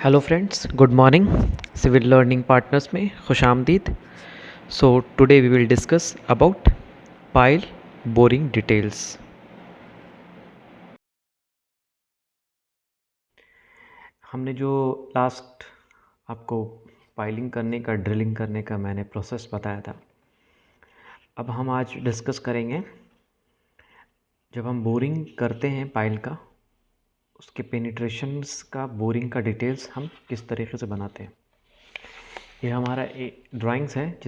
Hello friends, good morning. Civil learning partners में खुशामदीद। So today we will discuss about pile boring details. हमने जो last आपको piling करने का, ड्रिलिंग करने का मैंने प्रोसेस बताया था, अब हम आज डिस्कस करेंगे जब हम बोरिंग करते हैं पाइल का, उसके पेनिट्रेशंस का, बोरिंग का डिटेल्स हम किस तरीके से बनाते हैं। ये हमारा एक ड्राइंग्स है,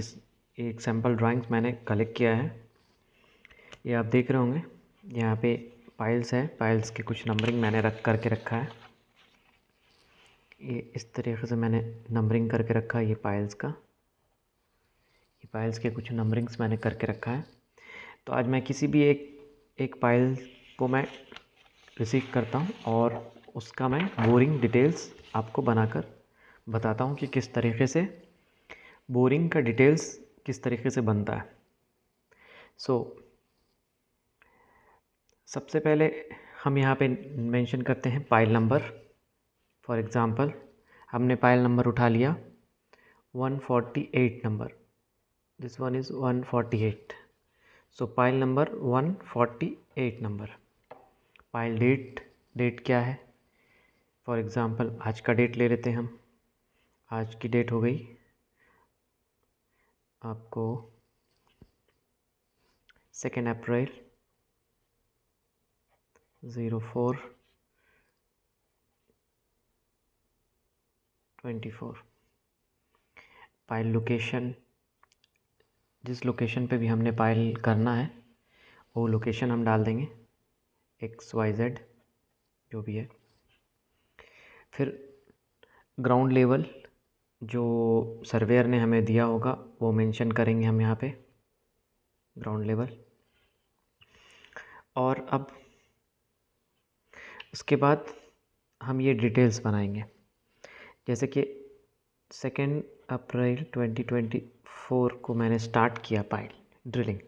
एक सैम्पल ड्राइंग्स मैंने कलेक्ट किया है। ये आप देख रहे होंगे, यहाँ पे पाइल्स है, पाइल्स की कुछ नंबरिंग मैंने करके रखा है। ये इस तरीके से मैंने नंबरिंग करके रखा है ये पाइल्स का। ये पाइल्स के कुछ नंबरिंग्स मैंने करके रखा है। तो आज मैं किसी भी एक पाइल को मैं रिसीव करता हूँ और उसका मैं बोरिंग डिटेल्स आपको बनाकर बताता हूँ कि किस तरीके से बोरिंग का डिटेल्स किस तरीके से बनता है। सबसे पहले हम यहाँ पे मेंशन करते हैं पाइल नंबर। फॉर एग्ज़ाम्पल हमने पाइल नंबर उठा लिया 148 number, this one is 148। So pile number 148 number. Pile date क्या है, फॉर एग्ज़ाम्पल आज का डेट ले लेते हैं हम। आज की डेट हो गई आपको 2 अप्रैल 04/24। पाइल लोकेशन, जिस लोकेशन पे भी हमने पाइल करना है वो लोकेशन हम डाल देंगे XYZ जो भी है। फिर ग्राउंड लेवल जो सर्वेयर ने हमें दिया होगा वो मेंशन करेंगे हम यहाँ पे, ग्राउंड लेवल। और अब उसके बाद हम ये डिटेल्स बनाएंगे, जैसे कि 2 अप्रैल 2024 को मैंने स्टार्ट किया पाइल ड्रिलिंग।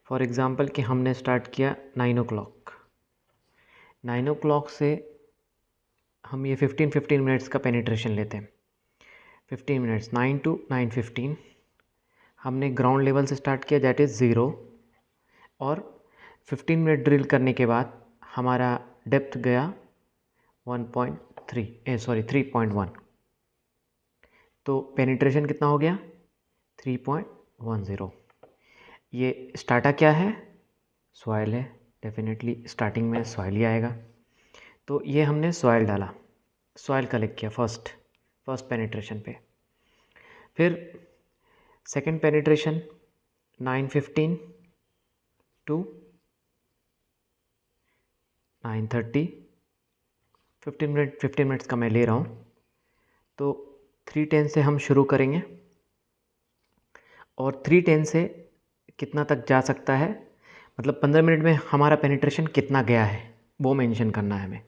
फॉर एग्ज़ाम्पल कि हमने स्टार्ट किया 9 o'clock से हम ये 15 मिनट्स का पेनिट्रेशन लेते हैं। 15 मिनट्स 9 to 9:15 हमने ग्राउंड लेवल से स्टार्ट किया, दैट इज़ 0। और 15 मिनट ड्रिल करने के बाद हमारा डेप्थ गया 3.1। तो पेनिट्रेशन कितना हो गया 3.10। ये स्टार्टा क्या है, सॉइल है, डेफिनेटली स्टार्टिंग में सॉइल ही आएगा। तो ये हमने सॉइल डाला, सॉइल कलेक्ट किया फर्स्ट पेनिट्रेशन पे। फिर सेकंड पेनिट्रेशन 9:15 to 9:30, 15 मिनट्स का मैं ले रहा हूँ। तो 3:10 से हम शुरू करेंगे और 3:10 से कितना तक जा सकता है, मतलब 15 मिनट में हमारा पेनिट्रेशन कितना गया है वो मेंशन करना है हमें।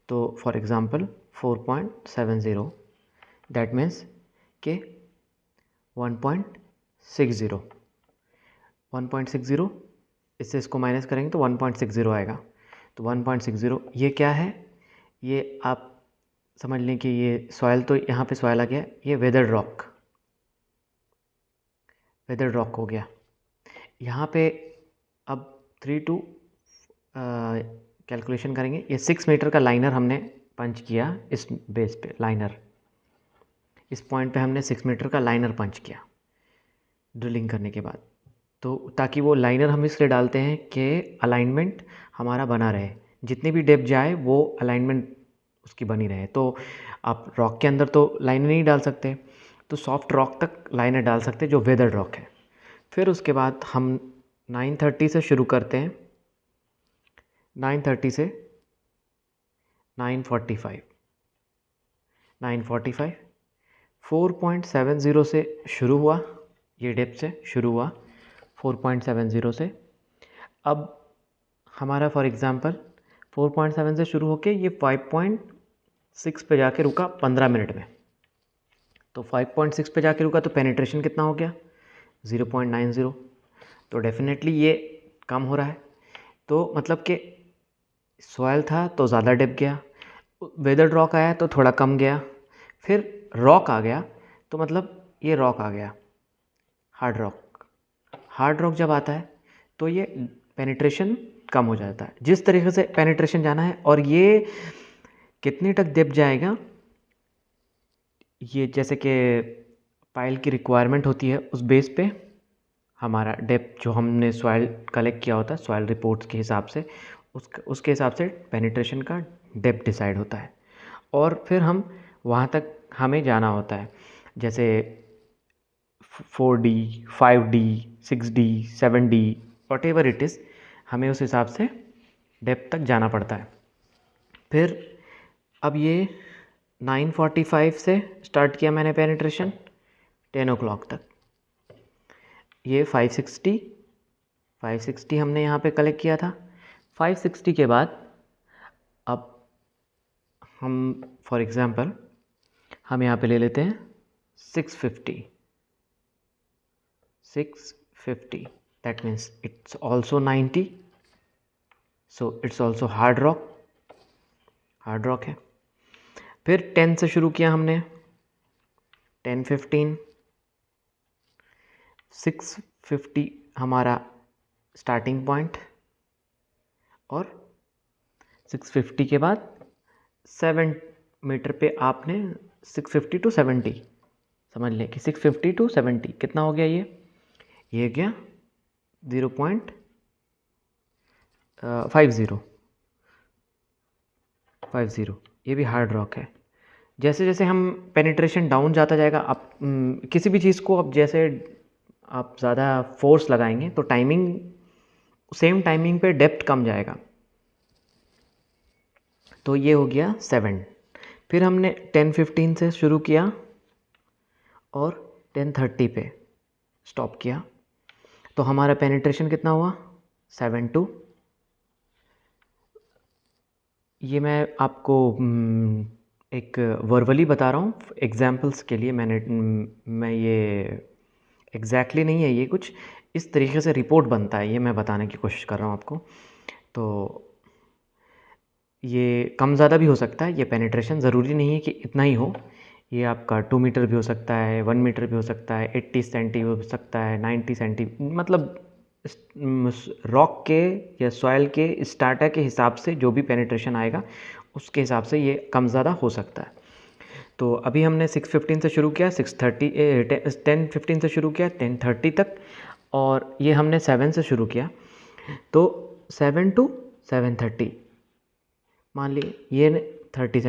तो फॉर एग्ज़ाम्पल 4.70, दैट मीन्स कि 1.60 इससे इसको माइनस करेंगे तो 1.60 आएगा। तो 1.60 ये क्या है, ये आप समझ लें कि ये सॉइल, तो यहाँ पे सॉइल आ गया, ये वेदर्ड रॉक हो गया। यहाँ पे अब 3 to कैलकुलेशन करेंगे। ये 6 मीटर का लाइनर हमने पंच किया इस बेस पे, लाइनर इस पॉइंट पे हमने 6 मीटर का लाइनर पंच किया ड्रिलिंग करने के बाद। तो ताकि वो लाइनर हम इसलिए डालते हैं कि अलाइनमेंट हमारा बना रहे, जितनी भी डेप्थ जाए वो अलाइनमेंट उसकी बनी रहे। तो आप रॉक के अंदर तो लाइनर नहीं डाल सकते, तो सॉफ्ट रॉक तक लाइनर डाल सकते जो वेदर्ड रॉक है। फिर उसके बाद हम 9:30 से शुरू करते हैं, 9:30 से 9:45, 4.70 से शुरू हुआ, ये डेप्थ से शुरू हुआ 4.70 से। अब हमारा फॉर एग्ज़ाम्पल 4.7 से शुरू होके ये 5.6 पे जाके रुका 15 मिनट में। तो 5.6 पे जाके रुका तो पेनिट्रेशन कितना हो गया 0.90। तो डेफिनेटली ये कम हो रहा है। तो मतलब कि सॉयल था तो ज़्यादा डेप्थ गया, वेदर्ड रॉक आया तो थोड़ा कम गया, फिर रॉक आ गया तो मतलब ये रॉक आ गया, हार्ड रॉक। हार्ड रॉक जब आता है तो ये पेनिट्रेशन कम हो जाता है। जिस तरीके से पेनिट्रेशन जाना है और ये कितनी तक डेप्थ जाएगा, ये जैसे कि पाइल की रिक्वायरमेंट होती है उस बेस पे हमारा डेप्थ जो हमने सॉइल कलेक्ट किया होता है सॉइल रिपोर्ट्स के हिसाब से, उसके हिसाब से पेनिट्रेशन का डेप्थ डिसाइड होता है। और फिर हम वहाँ तक हमें जाना होता है, जैसे 4D 5D 6D 7D whatever it is, हमें उस हिसाब से डेप्थ तक जाना पड़ता है। फिर अब ये 9:45 से स्टार्ट किया मैंने पेनिट्रेशन 10 o'clock तक। ये 560 हमने यहाँ पे कलेक्ट किया था। 560 के बाद अब हम फॉर एग्ज़ाम्पल हम यहाँ पे ले लेते हैं 650, that means it's also 90, so it's also hard rock है। फिर 10 से शुरू किया हमने, 10 15 650 हमारा स्टार्टिंग पॉइंट, और 650 के बाद 7 मीटर पे आपने 650 to 70 समझ लें कि 650 to 70 कितना हो गया, ये गया 0.50, ये भी हार्ड रॉक है। जैसे जैसे हम पेनिट्रेशन डाउन जाता जाएगा, आप किसी भी चीज़ को अब जैसे आप ज़्यादा फोर्स लगाएंगे तो सेम टाइमिंग पे डेप्थ कम जाएगा। तो ये हो गया 7। फिर हमने 10:15 से शुरू किया और 10:30 पे स्टॉप किया, तो हमारा पेनिट्रेशन कितना हुआ 7.2। ये मैं आपको एक वर्बली बता रहा हूँ एग्जाम्पल्स के लिए, मैं ये एग्जैक्टली नहीं है, ये कुछ इस तरीके से रिपोर्ट बनता है, ये मैं बताने की कोशिश कर रहा हूँ आपको। तो ये कम ज़्यादा भी हो सकता है, ये पेनिट्रेशन ज़रूरी नहीं है कि इतना ही हो, ये आपका 2 मीटर भी हो सकता है, 1 मीटर भी हो सकता है, 80 सेंटी हो सकता है, 90 सेंटी, मतलब रॉक के या सॉइल के स्टार्टा के हिसाब से जो भी पेनिट्रेशन आएगा उसके हिसाब से ये कम ज़्यादा हो सकता है। तो अभी हमने 6:15 से शुरू किया, 10:15 से शुरू किया 10:30 तक, और ये हमने 7 से शुरू किया, तो 7 to 7:30 मान ली ये 30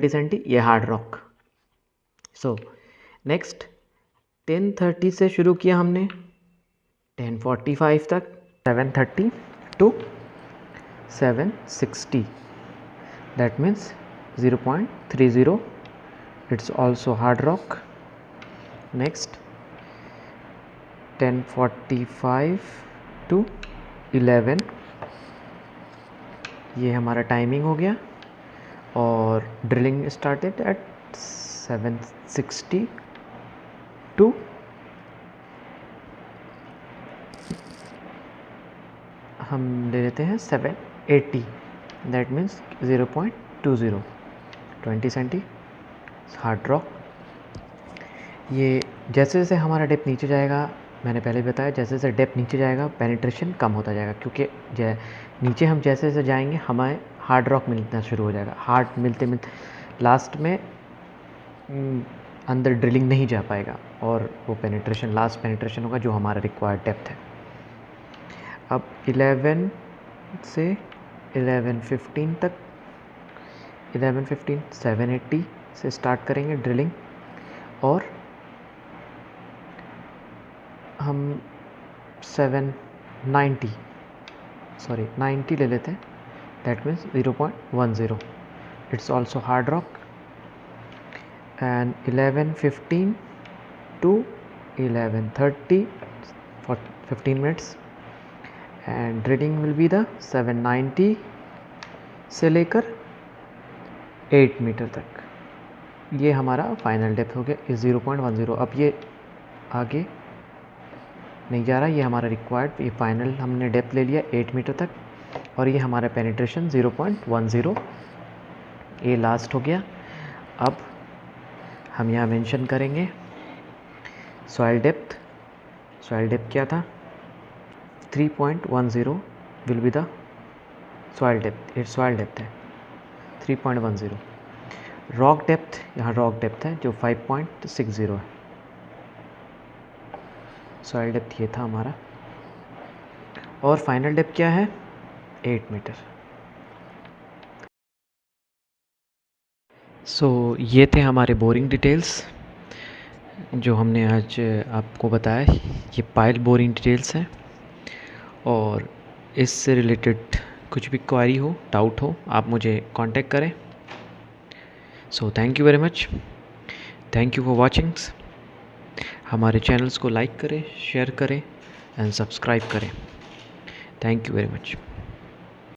सेंटी ये हार्ड रॉक। सो नेक्स्ट 10:30 से शुरू किया हमने 10:45 तक, 7:30 to 7:60, that means 0.30, it's also hard rock. Next 10:45 to 11, ये हमारा टाइमिंग हो गया, और ड्रिलिंग स्टार्टेड एट 7:60 to हम ले लेते हैं 7:80, that means 0.20, 20 centi hard rock. ये जैसे जैसे हमारा डेप्थ नीचे जाएगा, मैंने पहले बताया जैसे जैसे डेप्थ नीचे जाएगा पेनिट्रेशन कम होता जाएगा, क्योंकि नीचे हम जैसे जैसे जाएंगे हमें हार्ड रॉक मिलना शुरू हो जाएगा। हार्ड मिलते मिलते लास्ट में अंदर ड्रिलिंग नहीं जा पाएगा, और वो पेनिट्रेशन लास्ट पेनिट्रेशन होगा जो हमारा रिक्वायर्ड डेप्थ है। अब 11 से 11:15 तक, 11:15 7:80 से स्टार्ट करेंगे ड्रिलिंग, और हम 90 ले लेते हैं, that means 0.10, it's also hard rock. And 11:15 to 11:30 for 15 minutes, and drilling will be the 790 से लेकर 8 मीटर तक। ये हमारा फाइनल डेप्थ हो गया इस 0.10। अब ये आगे नहीं जा रहा, ये हमारा रिक्वायर्ड, ये फाइनल हमने डेप्थ ले लिया 8 मीटर तक, और ये हमारा पेनिट्रेशन 0.10 ये लास्ट हो गया। अब हम यहाँ मेंशन करेंगे सॉइल डेप्थ। सॉइल डेप्थ क्या था? 3.10 will be the soil depth. ये सॉइल डेप्थ है 3.10। रॉक डेप्थ, यहाँ रॉक डेप्थ है जो 5.60 है। सॉइल डेप्थ ये था हमारा। और फाइनल डेप्थ क्या है? 8 मीटर। सो ये थे हमारे बोरिंग डिटेल्स जो हमने आज आपको बताया। ये पाइल बोरिंग डिटेल्स हैं, और इससे रिलेटेड कुछ भी क्वारी हो, डाउट हो, आप मुझे कांटेक्ट करें। So thank you very much. Thank you for watching. हमारे चैनल्स को लाइक करें, शेयर करें एंड सब्सक्राइब करें। Thank you very much.